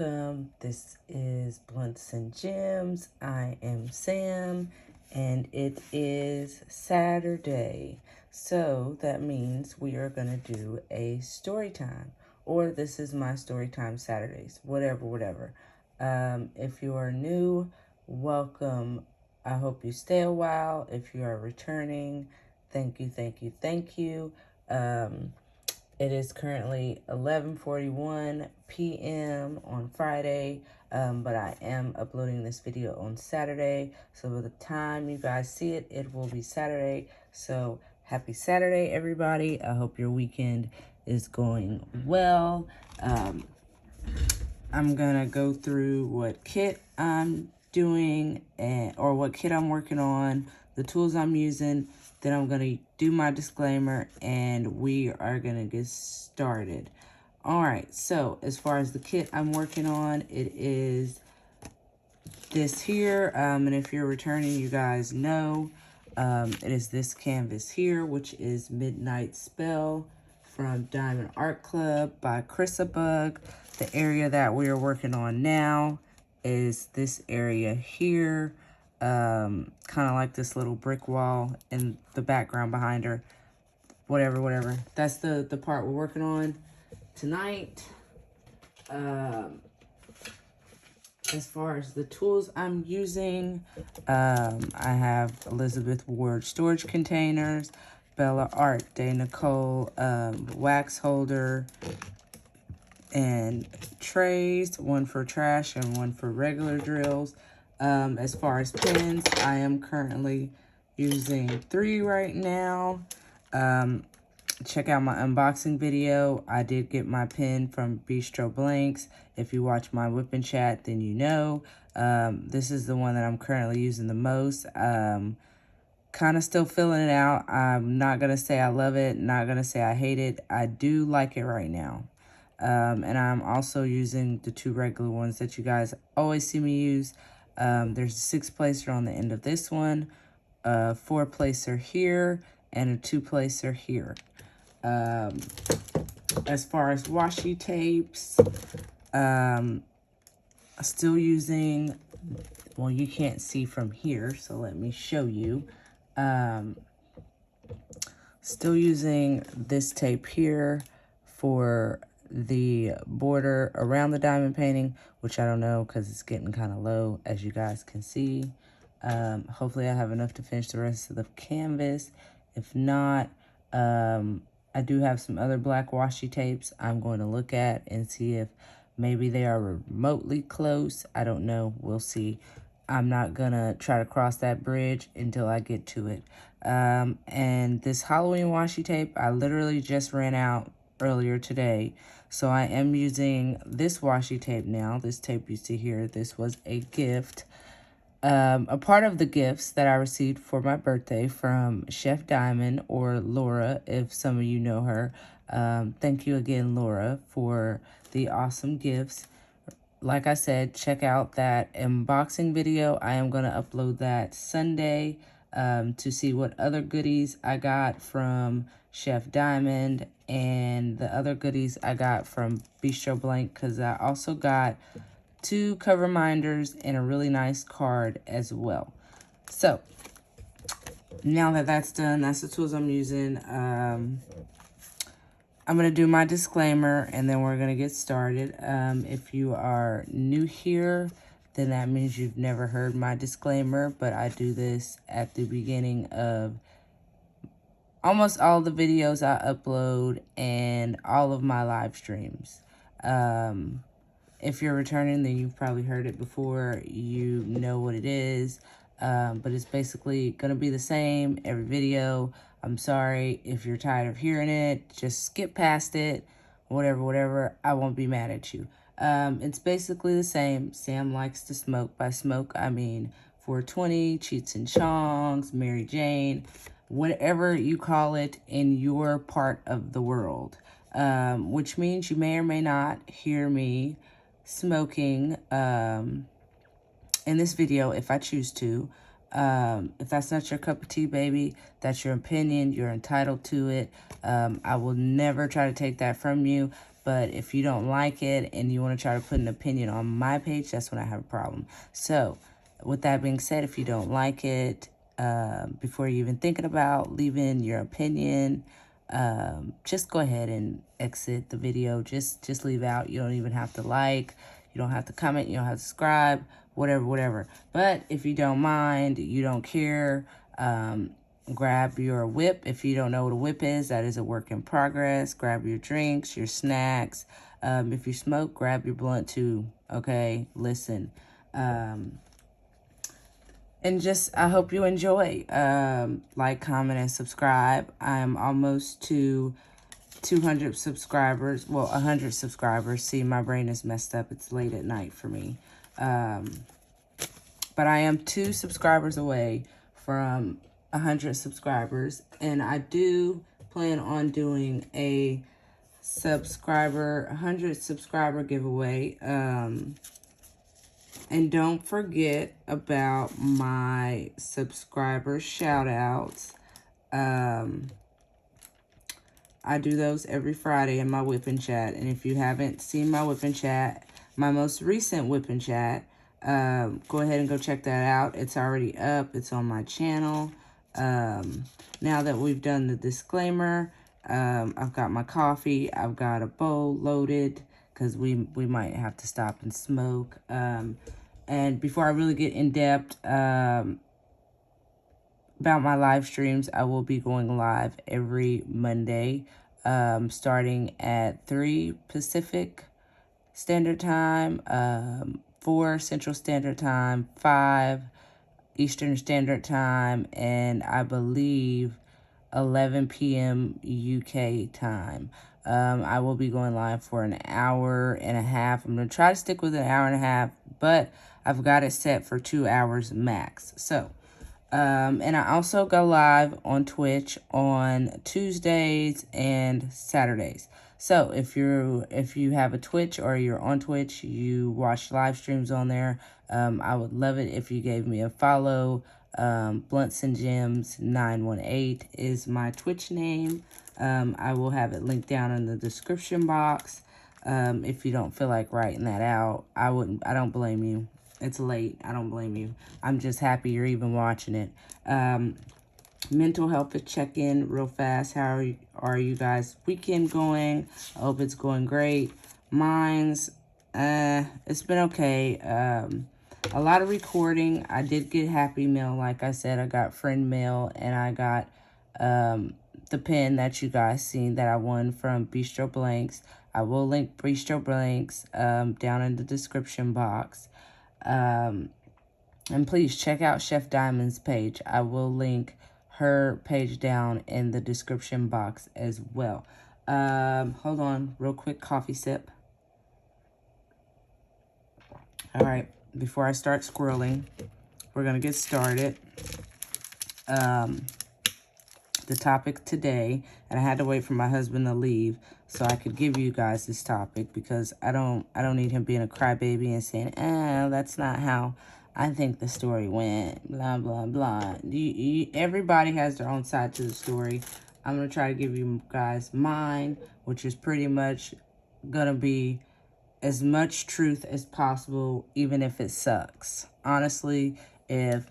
welcome. This is Blunts and Gems. I am Sam, and it is Saturday. So that means we are going to do a story time, or this is my story time Saturdays, whatever. If you are new, welcome. I hope you stay a while. If you are returning, thank you. It is currently 11:41 p.m. on Friday, but I am uploading this video on Saturday. So by the time you guys see it, it will be Saturday. So happy Saturday, everybody. I hope your weekend is going well. I'm gonna go through what kit I'm doing or what kit I'm working on, the tools I'm using. Then I'm going to do my disclaimer and we are going to get started. All right, so as far as the kit I'm working on, it is this here. And if you're returning, you guys know it is this canvas here, which is Midnight Spell from Diamond Art Club by Chrisabug. The area that we are working on now is this area here. Kind of like this little brick wall in the background behind her. Whatever. That's the part we're working on tonight. As far as the tools I'm using, I have Elizabeth Ward storage containers, Bella Art de Nicole wax holder, and trays, one for trash and one for regular drills. As far as pens, I am currently using 3 right now. Check out my unboxing video. I did get my pen from Bistro Blanks. If you watch my whipping chat, then you know. This is the one that I'm currently using the most. Kind of still filling it out. I'm not going to say I love it, not going to say I hate it. I do like it right now. And I'm also using the 2 regular ones that you guys always see me use. There's a 6-placer on the end of this one, a 4-placer here, and a 2-placer here. As far as washi tapes, still using, well, you can't see from here, so let me show you. Still using this tape here for the border around the diamond painting, which I don't know because it's getting kind of low, as you guys can see. Hopefully I have enough to finish the rest of the canvas. If not, I do have some other black washi tapes I'm going to look at and see if maybe they are remotely close. I don't know. We'll see. I'm not going to try to cross that bridge until I get to it. And this Halloween washi tape, I literally just ran out earlier today. So I am using this washi tape now. This tape you see here, this was a gift. A part of the gifts that I received for my birthday from Chef Diamond, or Laura, if some of you know her. Thank you again, Laura, for the awesome gifts. Like I said, check out that unboxing video. I am going to upload that Sunday to see what other goodies I got from Chef Diamond and the other goodies I got from Bistro Blank, because I also got 2 cover minders and a really nice card as well. So now that that's done, that's the tools I'm using. I'm going to do my disclaimer and then we're going to get started. If you are new here, then that means you've never heard my disclaimer, but I do this at the beginning of almost all the videos I upload and all of my live streams. If you're returning, then you've probably heard it before. You know what it is. But it's basically going to be the same every video. I'm sorry if you're tired of hearing it. Just skip past it. Whatever. I won't be mad at you. It's basically the same. Sam likes to smoke. By smoke, I mean 420, Cheats and Chongs, Mary Jane, whatever you call it in your part of the world. Which means you may or may not hear me smoking in this video if I choose to. If that's not your cup of tea, baby, that's your opinion. You're entitled to it. I will never try to take that from you. But if you don't like it and you want to try to put an opinion on my page, that's when I have a problem. So with that being said, if you don't like it, before you even thinking about leaving your opinion, just go ahead and exit the video. Just leave out. You don't even have to like. You don't have to comment. You don't have to subscribe. Whatever. But if you don't mind, you don't care, grab your whip. If you don't know what a whip is, that is a work in progress. Grab your drinks, your snacks. If you smoke, grab your blunt too. Okay, listen. And just, I hope you enjoy. Like, comment, and subscribe. I'm almost to 200 subscribers. Well, 100 subscribers. See, my brain is messed up. It's late at night for me. But I am 2 subscribers away from 100 subscribers. And I do plan on doing a 100 subscriber giveaway. And don't forget about my subscriber shout outs. I do those every Friday in my whipping chat. And if you haven't seen my whipping chat, my most recent whipping chat, go ahead and go check that out. It's already up. It's on my channel. Now that we've done the disclaimer, I've got my coffee. I've got a bowl loaded because we might have to stop and smoke. And before I really get in depth about my live streams, I will be going live every Monday, starting at 3 Pacific Standard Time, 4 Central Standard Time, 5 Eastern Standard Time, and I believe 11 p.m. UK time. I will be going live for an hour and a half. I'm going to try to stick with an hour and a half, but I've got it set for 2 hours max. So, and I also go live on Twitch on Tuesdays and Saturdays. So if you have a Twitch or you're on Twitch, you watch live streams on there. I would love it if you gave me a follow. Blunts and Gems 918 is my Twitch name. I will have it linked down in the description box. If you don't feel like writing that out, I don't blame you. It's late. I don't blame you. I'm just happy you're even watching it. Mental health check-in real fast. How are you guys' weekend going? I hope it's going great. Mine's, it's been okay. A lot of recording. I did get Happy Mail. Like I said, I got friend mail, and I got the pen that you guys seen that I won from Bistro Blanks. I will link Bistro Blanks down in the description box. And please check out Chef Diamond's page. I will link her page down in the description box as well. Hold on, real quick coffee sip. All right, before I start squirreling, we're gonna get started. The topic today, and I had to wait for my husband to leave so I could give you guys this topic, because I don't need him being a crybaby and saying, that's not how I think the story went, blah, blah, blah. Everybody has their own side to the story. I'm going to try to give you guys mine, which is pretty much going to be as much truth as possible, even if it sucks. Honestly, if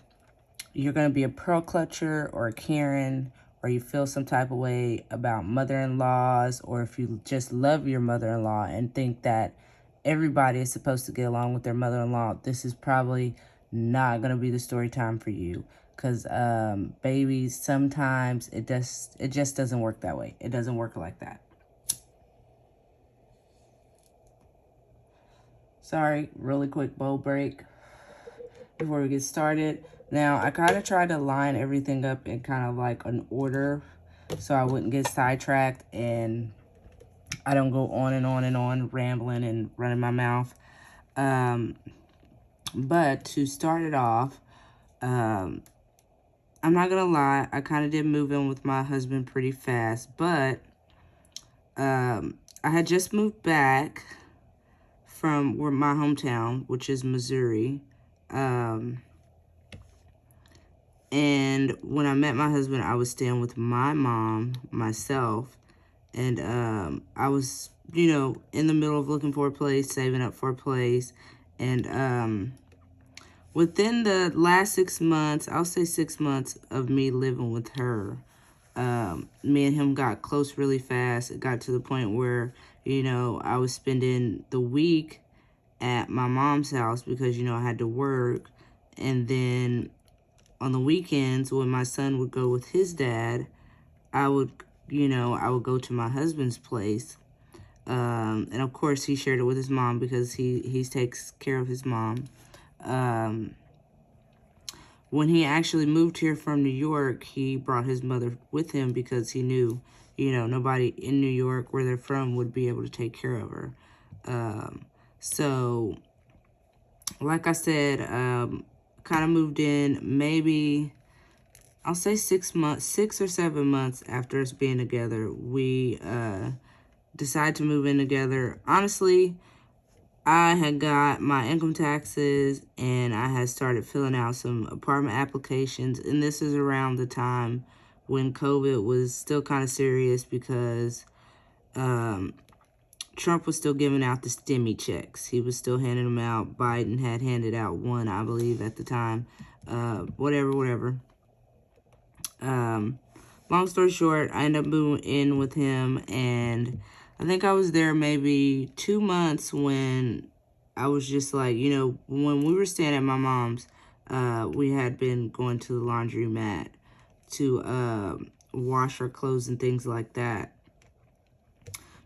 you're going to be a pearl clutcher or a Karen, or you feel some type of way about mother-in-laws, or if you just love your mother-in-law and think that everybody is supposed to get along with their mother-in-law, this is probably not going to be the story time for you. Because, babies, sometimes it just doesn't work that way. It doesn't work like that. Sorry, really quick bowl break before we get started. Now, I kind of tried to line everything up in kind of like an order so I wouldn't get sidetracked and I don't go on and on and on, rambling and running my mouth. But to start it off, I'm not going to lie, I kind of did move in with my husband pretty fast, but I had just moved back from my hometown, which is Missouri. And when I met my husband, I was staying with my mom, myself, and I was in the middle of looking for a place, saving up for a place. And within the last 6 months, I'll say 6 months of me living with her, me and him got close really fast. It got to the point where, I was spending the week at my mom's house because, I had to work. And then on the weekends, when my son would go with his dad, I would, I would go to my husband's place. And of course, he shared it with his mom because he takes care of his mom. When he actually moved here from New York, he brought his mother with him because he knew, nobody in New York where they're from would be able to take care of her. So, like I said, kind of moved in maybe, I'll say 6 or 7 months after us being together. We decided to move in together. Honestly, I had got my income taxes and I had started filling out some apartment applications. And this is around the time when COVID was still kind of serious because Trump was still giving out the stimmy checks. He was still handing them out. Biden had handed out one, I believe, at the time. Whatever. Long story short, I ended up moving in with him, and I think I was there maybe 2 months when I was just like, when we were staying at my mom's, we had been going to the laundromat to wash our clothes and things like that.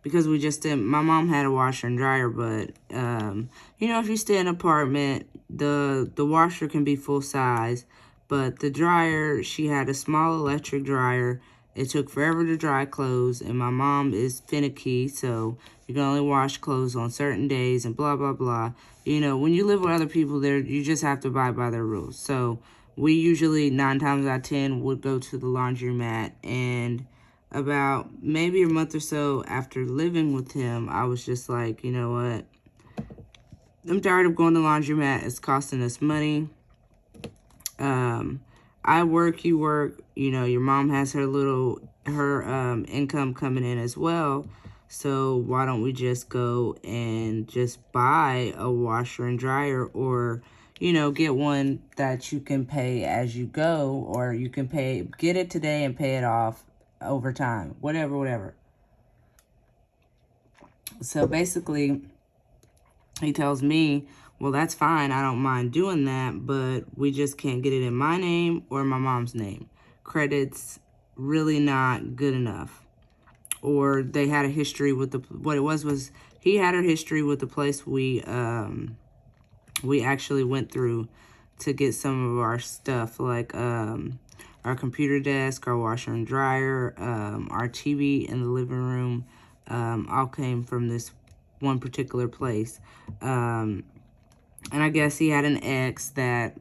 Because we just didn't, my mom had a washer and dryer, but, if you stay in an apartment, the washer can be full size, but the dryer, she had a small electric dryer. It took forever to dry clothes, and my mom is finicky, so you can only wash clothes on certain days and blah, blah, blah. When you live with other people there, you just have to abide by their rules. So we usually, 9 times out of 10, would go to the laundromat, and about maybe a month or so after living with him, I was just like, you know what? I'm tired of going to the laundromat. It's costing us money. I work, you work, your mom has her income coming in as well. So why don't we just go and just buy a washer and dryer, or, get one that you can pay as you go, or you can get it today and pay it off over time, whatever. So basically, he tells me, well, that's fine. I don't mind doing that, but we just can't get it in my name or my mom's name. Credit's really not good enough. Or they had a history with what it was he had a history with the place we actually went through to get some of our stuff, like our computer desk, our washer and dryer, our TV in the living room, all came from this one particular place. And I guess he had an ex that,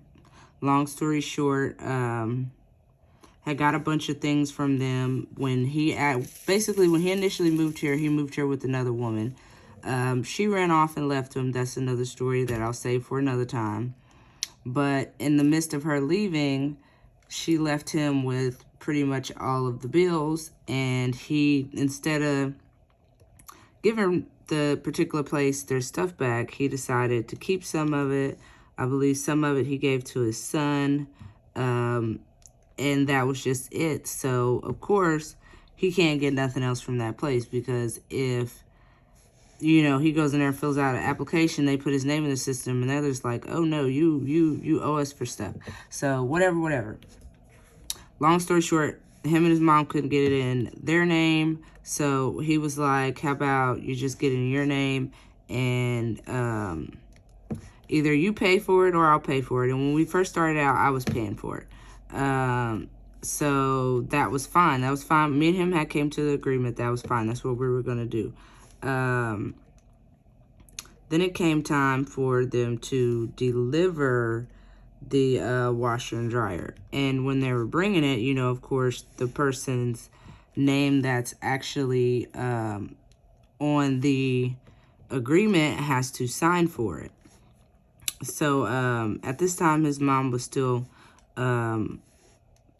long story short, had got a bunch of things from them. When he initially moved here, he moved here with another woman. She ran off and left him. That's another story that I'll save for another time. But in the midst of her leaving, she left him with pretty much all of the bills. And he, instead of giving the particular place their stuff back, he decided to keep some of it. I believe some of it he gave to his son. And that was just it. So, of course, he can't get nothing else from that place, because if, he goes in there and fills out an application, they put his name in the system, and they're just like, oh, no, you owe us for stuff. So, whatever. Long story short, him and his mom couldn't get it in their name, so he was like, how about you just get it in your name, and either you pay for it or I'll pay for it. And when we first started out, I was paying for it. So that was fine. Me and him had came to the agreement. That was fine. That's what we were going to do. Then it came time for them to deliver the washer and dryer. And when they were bringing it, of course, the person's name that's actually on the agreement has to sign for it. So at this time, his mom was still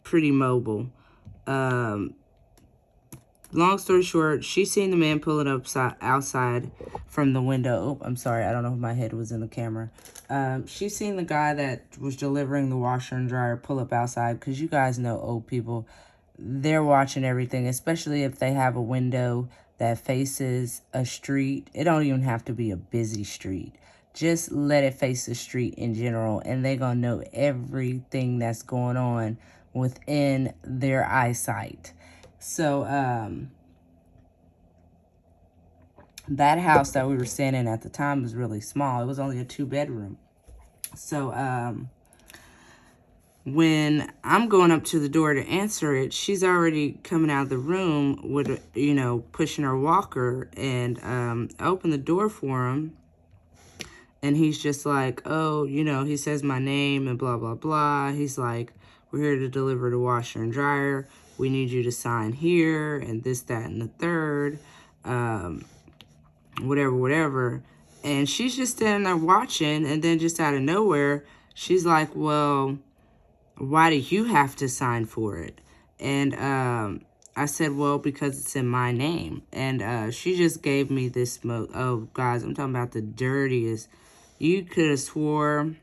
pretty mobile. long story short, she seen the man pulling up outside from the window. Oh, I'm sorry. I don't know if my head was in the camera. She seen the guy that was delivering the washer and dryer pull up outside, because you guys know old people, they're watching everything, especially if they have a window that faces a street. It don't even have to be a busy street. Just let it face the street in general, and they're going to know everything that's going on within their eyesight. So, that house that we were staying in at the time was really small. It was only a 2-bedroom. So, when I'm going up to the door to answer it, she's already coming out of the room with, pushing her walker. And I open the door for him. And he's just like, oh, he says my name and blah, blah, blah. He's like, we're here to deliver the washer and dryer. We need you to sign here and this, that, and the third. Whatever. And she's just standing there watching. And then just out of nowhere, she's like, well, why do you have to sign for it? And I said, well, because it's in my name. And she just gave me this smoke. Oh, guys, I'm talking about the dirtiest. You could have swore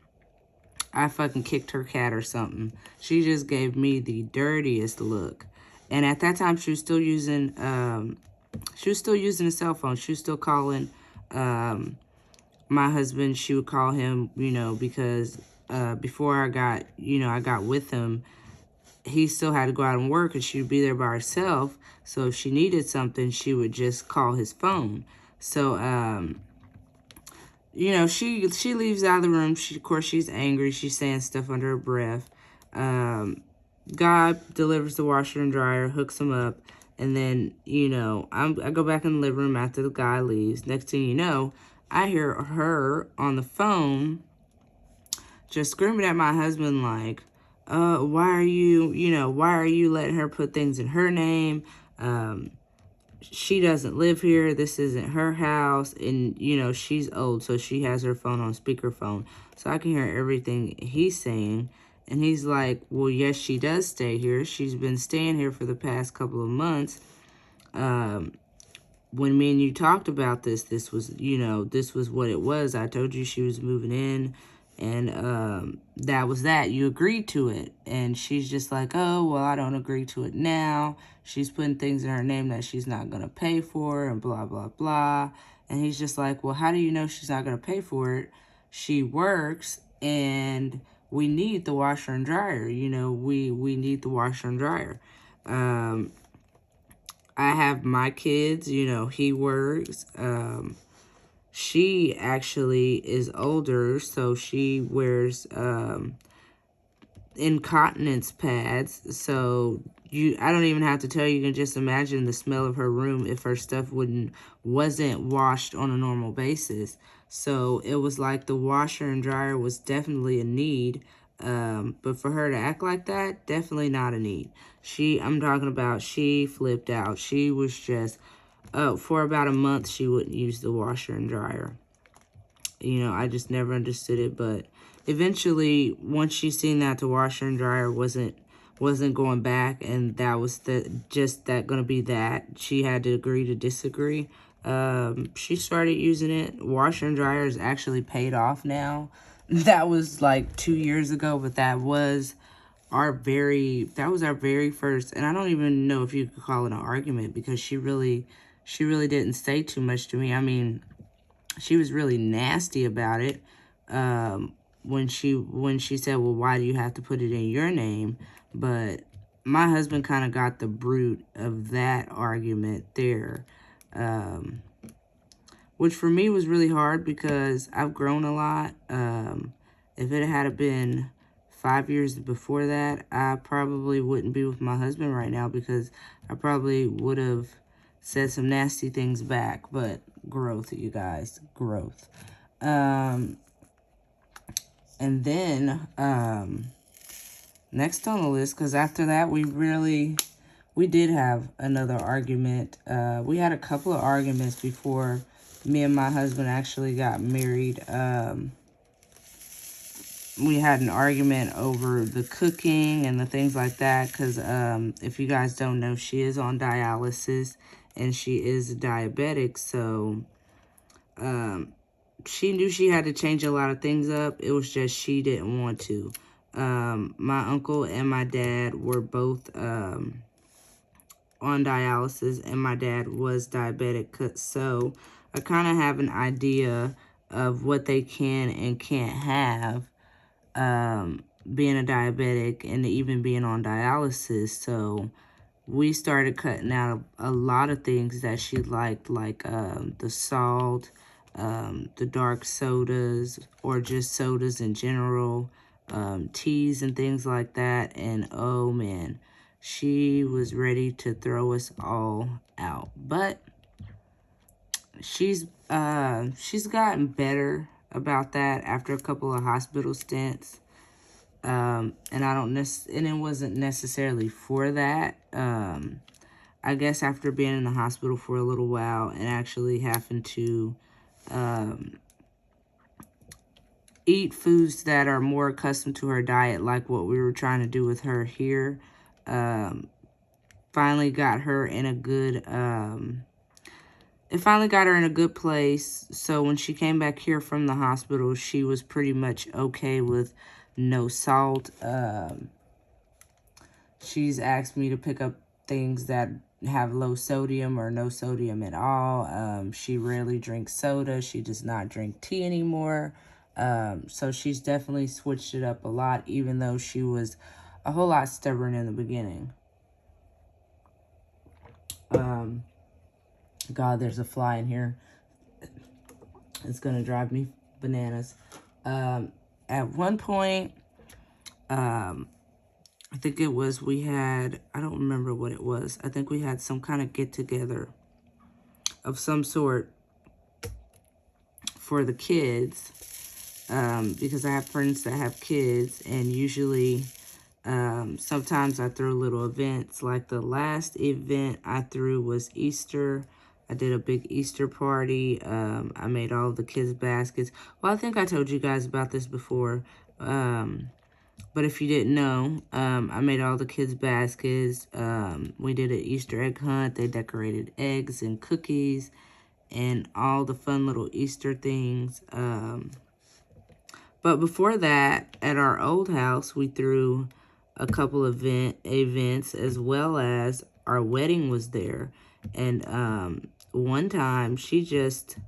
I fucking kicked her cat or something. She just gave me the dirtiest look. And at that time, she was still using a cell phone. She was still calling my husband. She would call him, because before I got with him, he still had to go out and work, and she would be there by herself. So if she needed something, she would just call his phone. So, she leaves out of the room. Of course, she's angry. She's saying stuff under her breath. God delivers the washer and dryer, hooks them up, and then, I go back in the living room after the guy leaves. Next thing you know, I hear her on the phone just screaming at my husband like, why are you letting her put things in her name? She doesn't live here. This isn't her house. And, she's old, so she has her phone on speakerphone. So I can hear everything he's saying. And he's like, well, yes, she does stay here. She's been staying here for the past couple of months. When me and you talked about this was what it was. I told you she was moving in. And that was that. You agreed to it. And she's just like, oh, well, I don't agree to it now. She's putting things in her name that she's not going to pay for and blah, blah, blah. And he's just like, well, how do you know she's not going to pay for it? She works and we need the washer and dryer. We need the washer and dryer. I have my kids, he works. She actually is older, so she wears incontinence pads. So I don't even have to tell you. You can just imagine the smell of her room if her stuff wasn't washed on a normal basis. So it was like the washer and dryer was definitely a need. But for her to act like that, definitely not a need. I'm talking about, she flipped out. She was just, for about a month, she wouldn't use the washer and dryer. I just never understood it. But eventually, once she seen that the washer and dryer wasn't going back, and that was going to be that, she had to agree to disagree. She started using it. Washer and dryer is actually paid off now. That was like 2 years ago, but that was our very first, and I don't even know if you could call it an argument, because she really didn't say too much to me. I mean, she was really nasty about it. When she said, well, why do you have to put it in your name? But my husband kind of got the brunt of that argument there. Which for me was really hard, because I've grown a lot. If it had been 5 years before that, I probably wouldn't be with my husband right now, because I probably would have said some nasty things back. But growth, you guys, growth. And then next on the list, because after that we did have another argument. We had a couple of arguments before me and my husband actually got married. we had an argument over the cooking and the things like that. Because if you guys don't know, she is on dialysis and she is diabetic. So she knew she had to change a lot of things up. It was just she didn't want to. My uncle and my dad were both on dialysis, and my dad was diabetic. So I kind of have an idea of what they can and can't have being a diabetic and even being on dialysis. So we started cutting out a lot of things that she liked, like the salt, the dark sodas, or just sodas in general, teas and things like that. And oh man, she was ready to throw us all out. But she's gotten better about that after a couple of hospital stints. And and it wasn't necessarily for that. I guess after being in the hospital for a little while and actually having to eat foods that are more accustomed to her diet, like what we were trying to do with her here, finally got her in a good, it finally got her in a good place. So when she came back here from the hospital, she was pretty much okay with no salt. She's asked me to pick up things that have low sodium or no sodium at all. She rarely drinks soda. She does not drink tea anymore. So she's definitely switched it up a lot, even though she was a whole lot stubborn in the beginning. God, there's a fly in here. It's going to drive me bananas. At one point, I think it was, I don't remember what it was. I think we had some kind of get-together of some sort for the kids, because I have friends that have kids, and usually sometimes I throw little events. Like the last event I threw was Easter. I did a big Easter party. I made all of the kids' baskets. Well, I think I told you guys about this before. But if you didn't know, I made all the kids' baskets. We did an Easter egg hunt. They decorated eggs and cookies and all the fun little Easter things. But before that, at our old house, we threw a couple of events, as well as our wedding was there. And one time, she just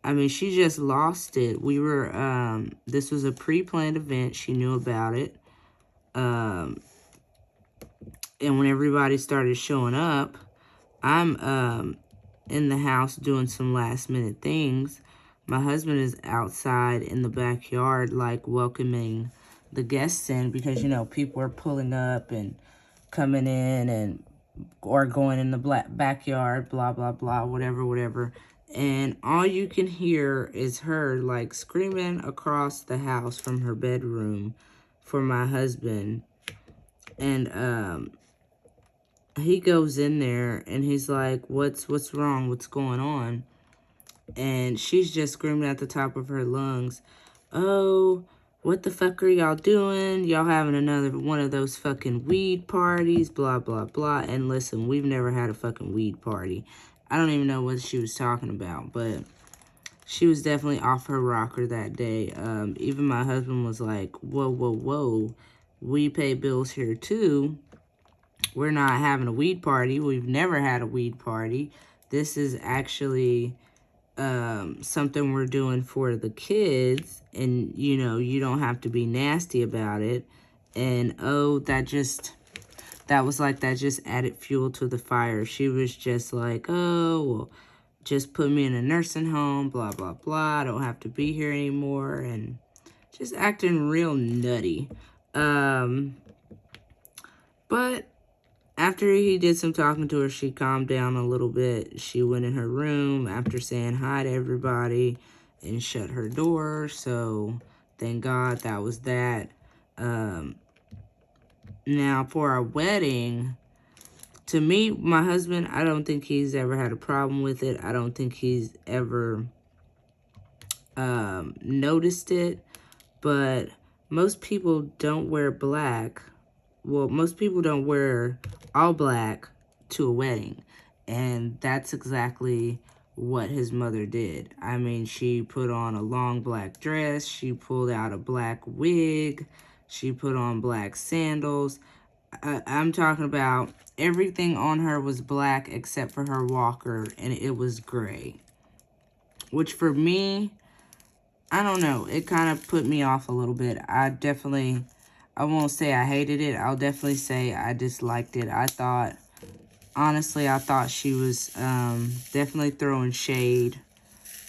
lost it. We were, this was a pre-planned event. She knew about it. And when everybody started showing up, I'm in the house doing some last minute things. My husband is outside in the backyard, like welcoming the guests in, because, you know, people are pulling up and coming in and or going in the backyard, blah, blah, blah, whatever, whatever. And all you can hear is her, like, screaming across the house from her bedroom for my husband. And he goes in there and he's like, what's wrong? What's going on? And she's just screaming at the top of her lungs, oh, what the fuck are y'all doing? Y'all having another one of those fucking weed parties, blah, blah, blah. And listen, we've never had a fucking weed party. I don't even know what she was talking about, but she was definitely off her rocker that day. Even my husband was like, whoa, whoa, whoa. We pay bills here too. We're not having a weed party. We've never had a weed party. This is actually something we're doing for the kids, and you know, you don't have to be nasty about it. And oh, that just added fuel to the fire. She was just like, oh, well, just put me in a nursing home, blah, blah, blah. I don't have to be here anymore. And just acting real nutty. But after he did some talking to her, she calmed down a little bit. She went in her room after saying hi to everybody and shut her door. So thank God that was that. Now for our wedding, to me, my husband, I don't think he's ever had a problem with it. I don't think he's ever noticed it. But most people don't wear black. Well, most people don't wear all black to a wedding. And that's exactly what his mother did. I mean, she put on a long black dress. She pulled out a black wig. She put on black sandals. I'm talking about everything on her was black except for her walker, and it was gray. Which for me, I don't know, it kind of put me off a little bit. I won't say I hated it. I'll definitely say I disliked it. Honestly, I thought she was definitely throwing shade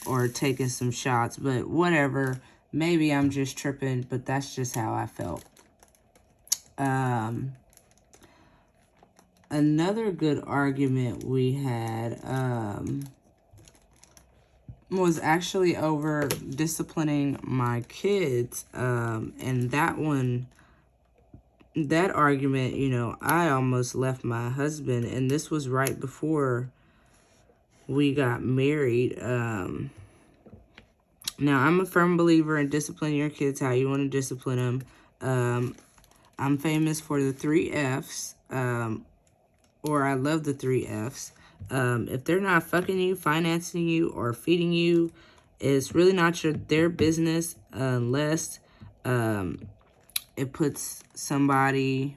or taking some shots, but whatever. Maybe I'm just tripping, but that's just how I felt. Another good argument we had was actually over disciplining my kids. And that argument, you know, I almost left my husband, and this was right before we got married. Now, I'm a firm believer in disciplining your kids how you want to discipline them. I'm famous for the 3 F's, or I love the 3 F's. If they're not fucking you, financing you, or feeding you, it's really not their business unless it puts somebody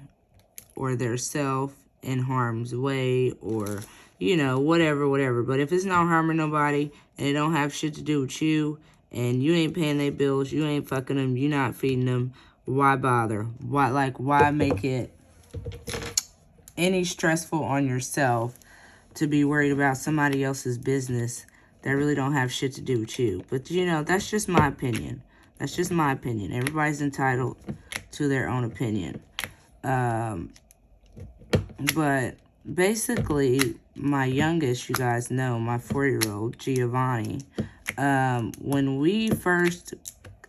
or their self in harm's way, or, you know, whatever. But if it's not harming nobody and it don't have shit to do with you, and you ain't paying their bills, you ain't fucking them, you not feeding them, why bother? Why make it any stressful on yourself to be worried about somebody else's business that really don't have shit to do with you? But, you know, that's just my opinion. That's just my opinion. Everybody's entitled to their own opinion. But basically, my youngest, you guys know, my 4-year-old, Giovanni, when we first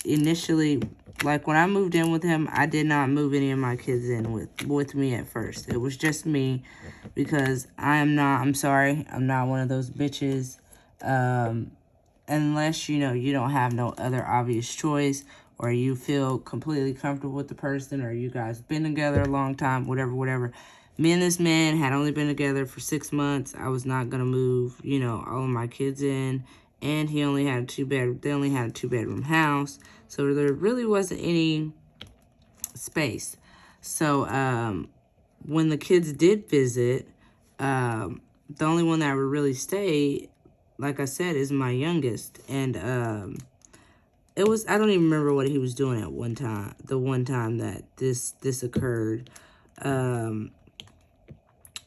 initially, like when I moved in with him, I did not move any of my kids in with me at first. It was just me, because I'm sorry, I'm not one of those bitches. Unless, you know, you don't have no other obvious choice, or you feel completely comfortable with the person, or you guys been together a long time, whatever. Me and this man had only been together for 6 months. I was not going to move, you know, all of my kids in. And they only had a 2-bedroom house. So there really wasn't any space. So when the kids did visit, the only one that would really stay, like I said, is my youngest. And I don't even remember what he was doing at one time, the one time that this occurred.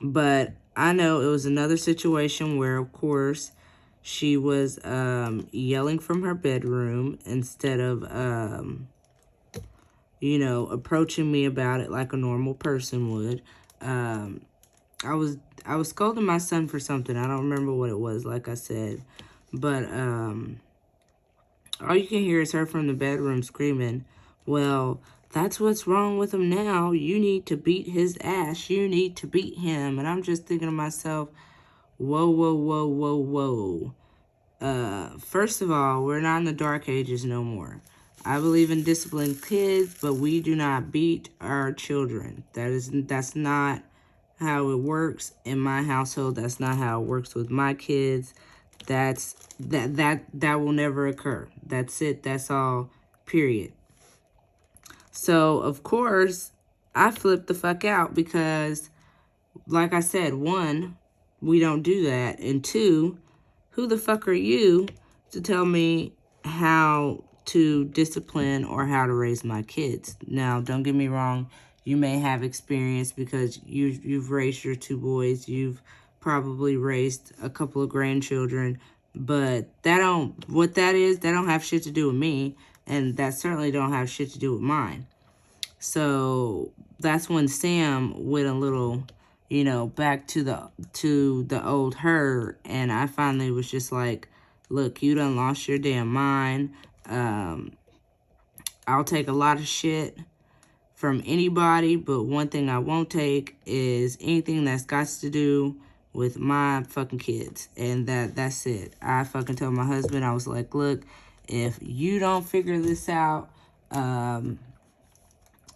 But I know it was another situation where, of course, she was yelling from her bedroom instead of, you know, approaching me about it like a normal person would. I was scolding my son for something. I don't remember what it was, like I said. But all you can hear is her from the bedroom screaming, "Well, that's what's wrong with him now. You need to beat his ass. You need to beat him." And I'm just thinking to myself, whoa. First of all, we're not in the dark ages no more. I believe in disciplining kids, but we do not beat our children. That's not how it works in my household. That's not how it works with my kids. That will never occur. That's it. That's all. Period. So, of course, I flipped the fuck out because, like I said, 1, we don't do that. And 2, who the fuck are you to tell me how to discipline or how to raise my kids? Now, don't get me wrong. You may have experience because you've raised your 2 boys. You've probably raised a couple of grandchildren. But that don't have shit to do with me. And that certainly don't have shit to do with mine. So that's when Sam went a little, you know, back to the old her. And I finally was just like, look, you done lost your damn mind. I'll take a lot of shit from anybody, but one thing I won't take is anything that's got to do with my fucking kids. And that's it. I fucking told my husband, I was like, look, if you don't figure this out,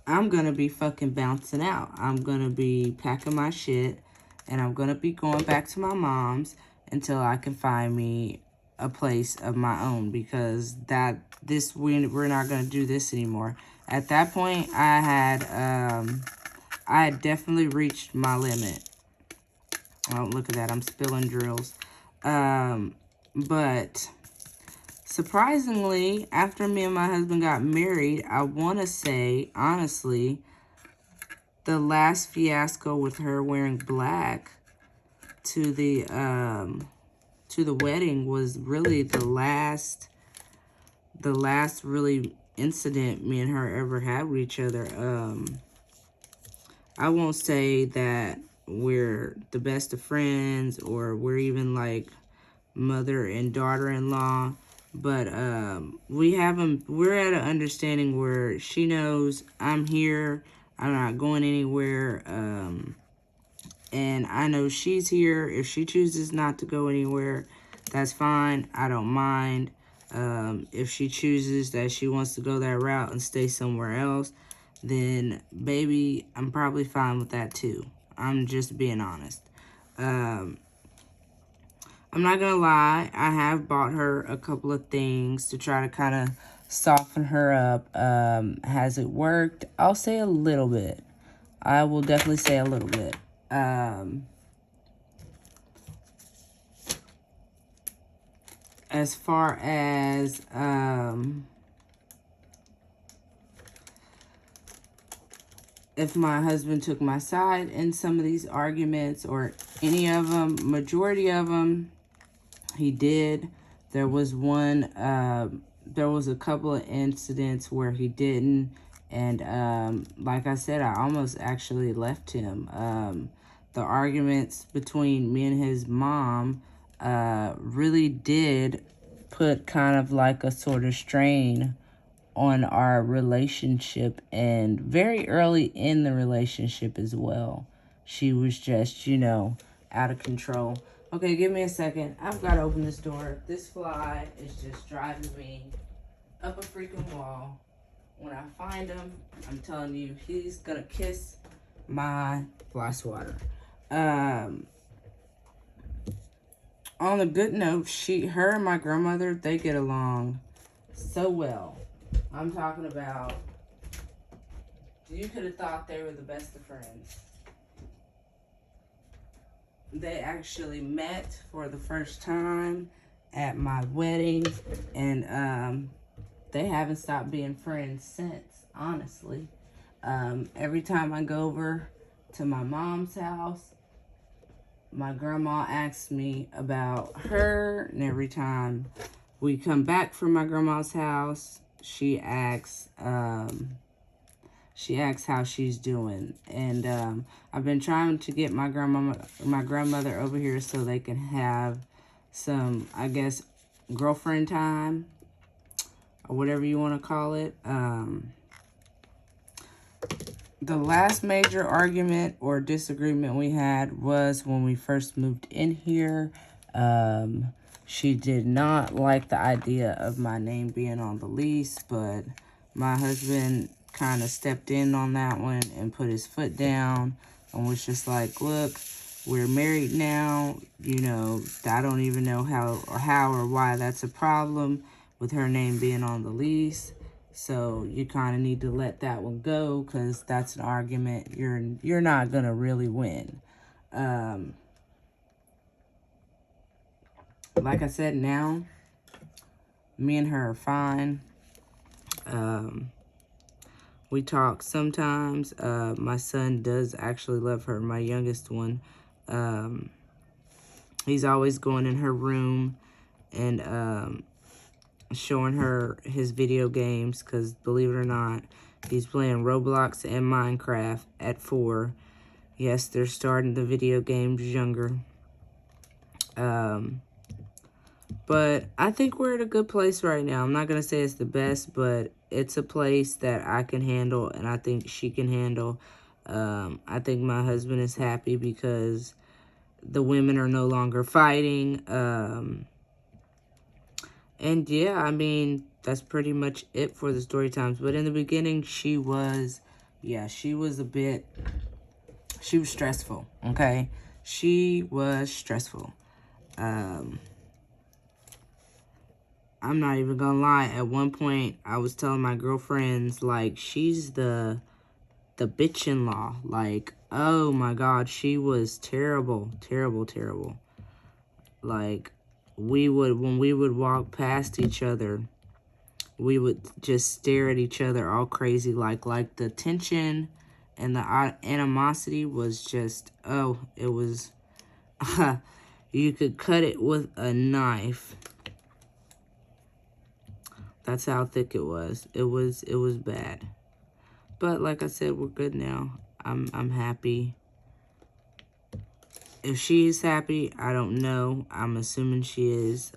I'm going to be fucking bouncing out. I'm going to be packing my shit, and I'm going to be going back to my mom's until I can find me a place of my own, because we're not going to do this anymore. At that point, I had definitely reached my limit. Oh, look at that. I'm spilling drills. But surprisingly, after me and my husband got married, I want to say, honestly, the last fiasco with her wearing black to the wedding was really the last really incident me and her ever had with each other. I won't say that we're the best of friends or we're even like mother and daughter-in-law, but we're at an understanding where she knows I'm here, I'm not going anywhere, and I know she's here. If she chooses not to go anywhere, that's fine. I don't mind. If she chooses that she wants to go that route and stay somewhere else, then baby, I'm probably fine with that too. I'm just being honest. I'm not gonna lie, I have bought her a couple of things to try to kind of soften her up. Has it worked? I'll say a little bit. I will definitely say a little bit. As far as if my husband took my side in some of these arguments or any of them, majority of them, he did. There was there was a couple of incidents where he didn't. And like I said, I almost actually left him. The arguments between me and his mom really did put kind of like a sort of strain on our relationship, and very early in the relationship as well. She was just, out of control. Okay, give me a second. I've got to open this door. This fly is just driving me up a freaking wall. When I find him, I'm telling you, he's going to kiss my fly swatter. On a good note, her and my grandmother, they get along so well. I'm talking about, you could have thought they were the best of friends. They actually met for the first time at my wedding, and they haven't stopped being friends since, honestly. Every time I go over to my mom's house, my grandma asks me about her, and every time we come back from my grandma's house, she asks how she's doing. And I've been trying to get my grandmother over here so they can have some, I guess, girlfriend time, or whatever you want to call it. The last major argument or disagreement we had was when we first moved in here. She did not like the idea of my name being on the lease, but my husband kind of stepped in on that one and put his foot down and was just like, look, we're married now. I don't even know how or why that's a problem with her name being on the lease. So you kind of need to let that one go, because that's an argument you're not going to really win. Like I said, now, me and her are fine. We talk sometimes. My son does actually love her, my youngest one. He's always going in her room and showing her his video games, because believe it or not, he's playing Roblox and Minecraft at 4. Yes, they're starting the video games younger. But I think we're at a good place right now. I'm not going to say it's the best, but it's a place that I can handle, and I think she can handle. I think my husband is happy because the women are no longer fighting. And yeah, I mean, that's pretty much it for the story times. But in the beginning, she was yeah, she was stressful, okay? She was stressful. I'm not even gonna lie. At one point, I was telling my girlfriends, like, she's the bitch-in-law. Like, oh my God, she was terrible, terrible, terrible. Like, when we would walk past each other, we would just stare at each other all crazy. Like the tension and the animosity was just, oh, it was, you could cut it with a knife. That's how thick it was. It was bad. But like I said, we're good now. I'm happy. If she's happy, I don't know. I'm assuming she is.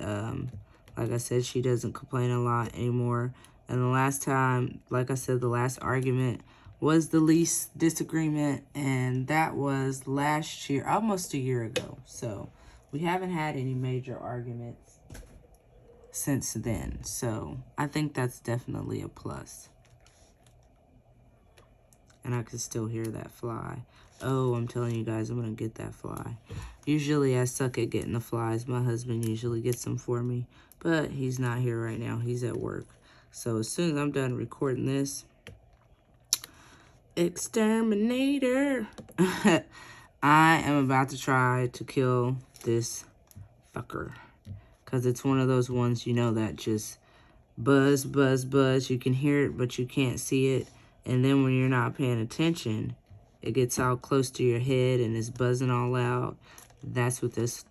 Like I said, she doesn't complain a lot anymore. And the last time, like I said, the last argument was the lease disagreement. And that was last year, almost a year ago. So we haven't had any major arguments since then. So I think that's definitely a plus. And I can still hear that fly. Oh, I'm telling you guys, I'm going to get that fly. Usually I suck at getting the flies. My husband usually gets them for me. But he's not here right now. He's at work. So as soon as I'm done recording this, exterminator, I am about to try to kill this fucker. Because it's one of those ones, you know, that just buzz, buzz, buzz. You can hear it, but you can't see it. And then when you're not paying attention, it gets all close to your head and is buzzing all out. That's what this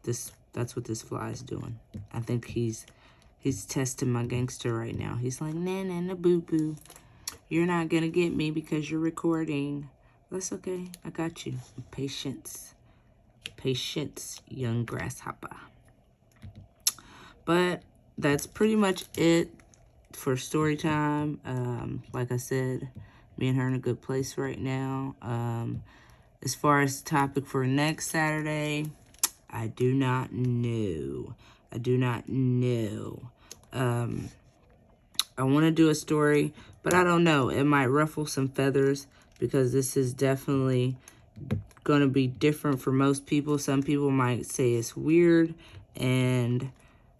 fly is doing. I think he's testing my gangster right now. He's like, nah, nah, nah, boo, boo. You're not gonna get me because you're recording. That's okay. I got you. Patience. Patience, young grasshopper. But that's pretty much it for story time. Like I said, me and her in a good place right now. As far as the topic for next Saturday, I do not know. I do not know. I want to do a story, but I don't know. It might ruffle some feathers because this is definitely going to be different for most people. Some people might say it's weird, and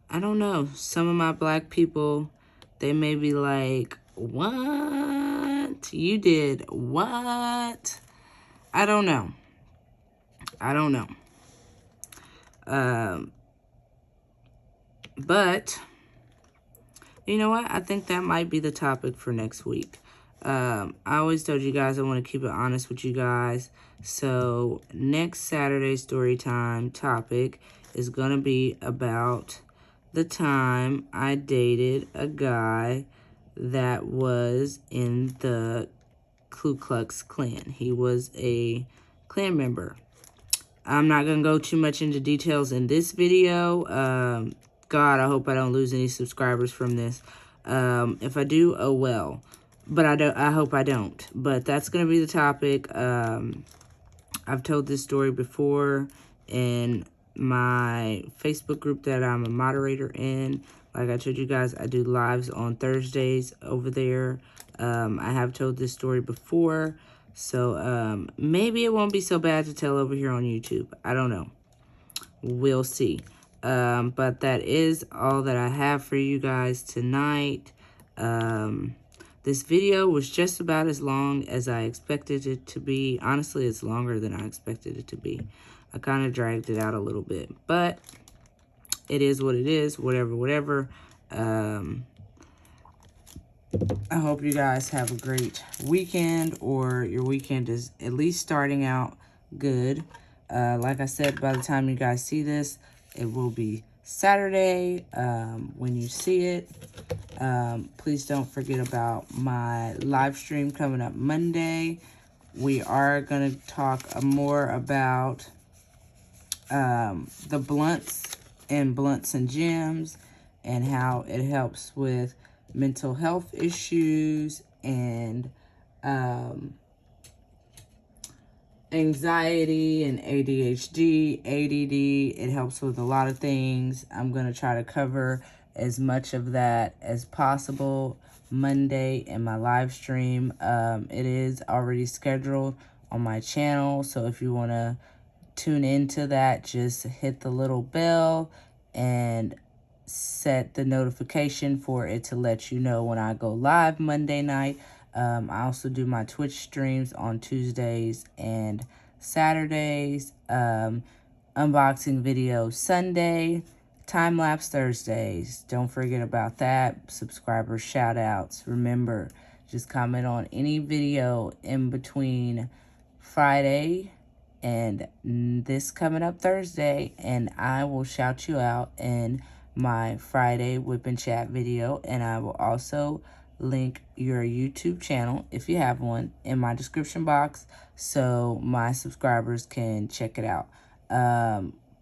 I don't know. Some of my black people, they may be like, what? You did what? I don't know. I don't know. But, you know what? I think that might be the topic for next week. I always told you guys I want to keep it honest with you guys. So, next Saturday's story time topic is going to be about the time I dated a guy that was in the Ku Klux Klan. He was a Klan member. I'm not going to go too much into details in this video. God, I hope I don't lose any subscribers from this. If I do, oh well. But I hope I don't. But that's going to be the topic. I've told this story before in my Facebook group that I'm a moderator in. Like I told you guys, I do lives on Thursdays over there. I have told this story before. So maybe it won't be so bad to tell over here on YouTube. I don't know. We'll see. But that is all that I have for you guys tonight. This video was just about as long as I expected it to be. Honestly, it's longer than I expected it to be. I kind of dragged it out a little bit. But it is what it is. Whatever, whatever. I hope you guys have a great weekend, or your weekend is at least starting out good. Like I said, by the time you guys see this, it will be Saturday when you see it. Please don't forget about my live stream coming up Monday. We are going to talk more about the blunts and gems and how it helps with mental health issues and anxiety and ADHD, ADD. It helps with a lot of things. I'm going to try to cover as much of that as possible Monday in my live stream. It is already scheduled on my channel, so if you want to tune into that, just hit the little bell and set the notification for it to let you know when I go live Monday night. I also do my Twitch streams on Tuesdays and Saturdays, unboxing video Sunday, time-lapse Thursdays. Don't forget about that. Subscriber shout-outs. Remember, just comment on any video in between Friday and this coming up Thursday, and I will shout you out in my Friday Whip and Chat video, and I will also link your YouTube channel, if you have one, in my description box so my subscribers can check it out.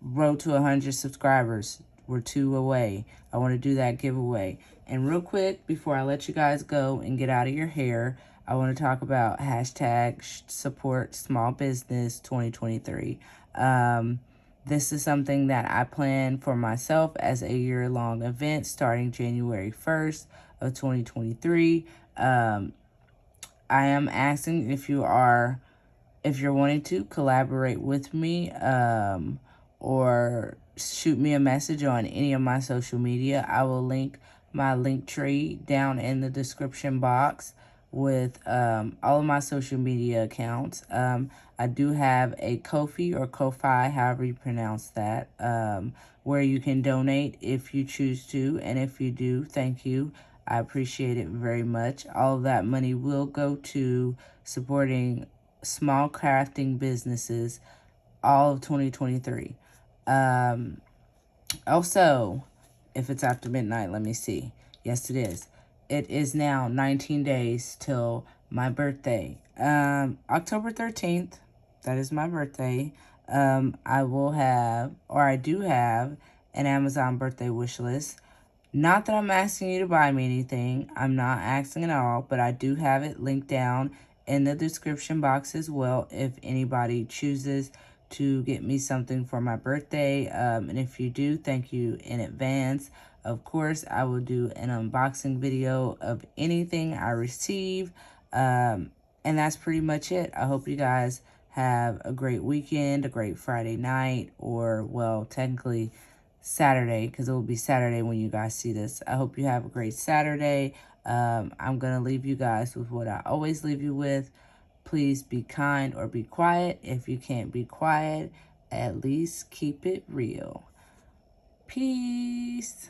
Road to 100 subscribers. We're 2 away. I want to do that giveaway. And real quick, before I let you guys go and get out of your hair, I want to talk about hashtag support small business 2023. This is something that I plan for myself as a year-long event starting January 1st of 2023. I am asking if you're wanting to collaborate with me, or shoot me a message on any of my social media. I will link my link tree down in the description box with all of my social media accounts. I do have a Ko-fi or Ko-fi, however you pronounce that, where you can donate if you choose to, and if you do, thank you. I appreciate it very much. All of that money will go to supporting small crafting businesses all of 2023. Also, if it's after midnight, let me see. Yes, it is. It is now 19 days till my birthday. October 13th, that is my birthday. I do have an Amazon birthday wish list. Not that I'm asking you to buy me anything. I'm not asking at all, but I do have it linked down in the description box as well if anybody chooses to get me something for my birthday. And if you do, thank you in advance. Of course, I will do an unboxing video of anything I receive. And that's pretty much it. I hope you guys have a great weekend, a great Friday night, or, well, technically Saturday, because it will be Saturday when you guys see this. I hope you have a great Saturday. I'm going to leave you guys with what I always leave you with. Please be kind or be quiet. If you can't be quiet, at least keep it real. Peace.